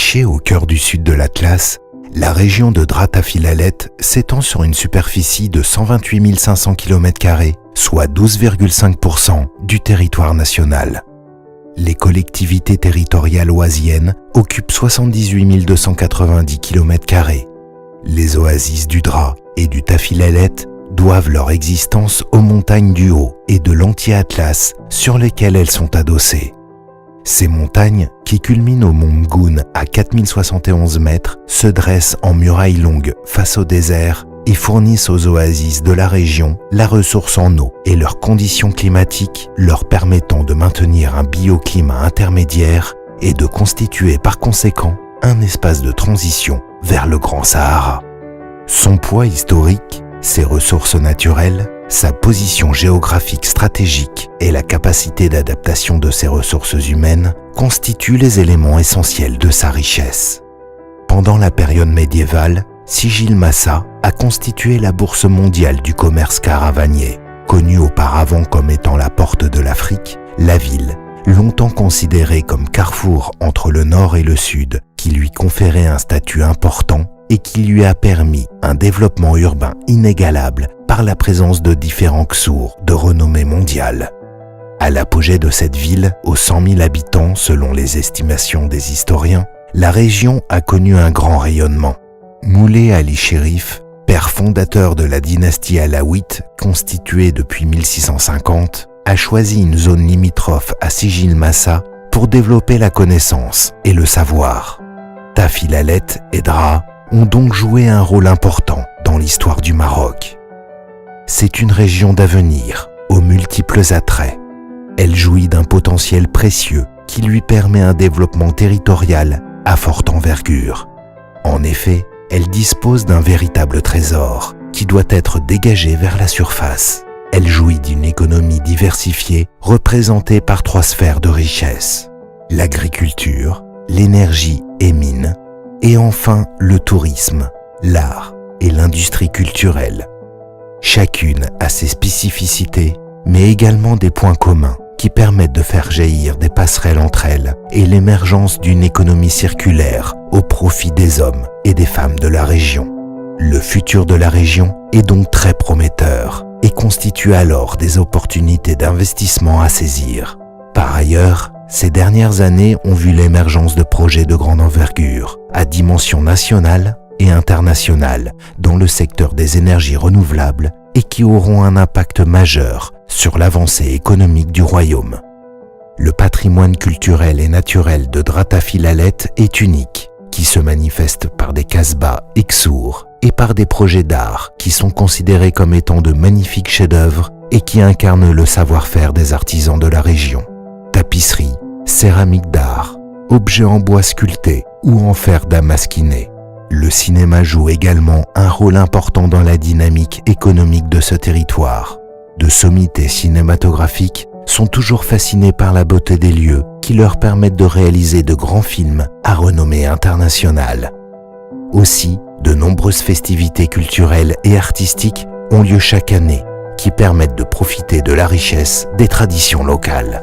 Nichée au cœur du sud de l'Atlas, la région de Drâta-Philalet s'étend sur une superficie de 128 500 km², soit 12,5% du territoire national. Les collectivités territoriales oasiennes occupent 78 290 km². Les oasis du Dra et du Tafilellet doivent leur existence aux montagnes du Haut et de l'Anti-Atlas sur lesquelles elles sont adossées. Ces montagnes, qui culminent au mont Mgoun à 4071 mètres, se dressent en murailles longues face au désert et fournissent aux oasis de la région la ressource en eau et leurs conditions climatiques leur permettant de maintenir un bioclimat intermédiaire et de constituer par conséquent un espace de transition vers le Grand Sahara. Son poids historique, ses ressources naturelles, sa position géographique stratégique et la capacité d'adaptation de ses ressources humaines constituent les éléments essentiels de sa richesse. Pendant la période médiévale, Sijil Massa a constitué la bourse mondiale du commerce caravanier. Connue auparavant comme étant la porte de l'Afrique, la ville, longtemps considérée comme carrefour entre le nord et le sud, qui lui conférait un statut important et qui lui a permis un développement urbain inégalable par la présence de différents ksurs de renommée mondiale. À l'apogée de cette ville, aux 100 000 habitants selon les estimations des historiens, la région a connu un grand rayonnement. Moulay Ali Chérif, père fondateur de la dynastie alaouite constituée depuis 1650, a choisi une zone limitrophe à Sijil Massa pour développer la connaissance et le savoir. Tafilellet et Dra ont donc joué un rôle important dans l'histoire du Maroc. C'est une région d'avenir, aux multiples attraits. Elle jouit d'un potentiel précieux qui lui permet un développement territorial à forte envergure. En effet, elle dispose d'un véritable trésor qui doit être dégagé vers la surface. Elle jouit d'une économie diversifiée représentée par 3 sphères de richesse: l'agriculture, l'énergie et mines, et enfin le tourisme, l'art et l'industrie culturelle. Chacune a ses spécificités, mais également des points communs qui permettent de faire jaillir des passerelles entre elles et l'émergence d'une économie circulaire au profit des hommes et des femmes de la région. Le futur de la région est donc très prometteur et constitue alors des opportunités d'investissement à saisir. Par ailleurs, ces dernières années ont vu l'émergence de projets de grande envergure, à dimension nationale et internationale, dans le secteur des énergies renouvelables et qui auront un impact majeur sur l'avancée économique du royaume. Le patrimoine culturel et naturel de Drâta-Philalet est unique, qui se manifeste par des kasbahs et ksurs et par des projets d'art qui sont considérés comme étant de magnifiques chefs-d'œuvre et qui incarnent le savoir-faire des artisans de la région. Tapisseries, céramique d'art, objets en bois sculptés ou en fer damasquiné. Le cinéma joue également un rôle important dans la dynamique économique de ce territoire. De sommités cinématographiques sont toujours fascinés par la beauté des lieux qui leur permettent de réaliser de grands films à renommée internationale. Aussi, de nombreuses festivités culturelles et artistiques ont lieu chaque année qui permettent de profiter de la richesse des traditions locales.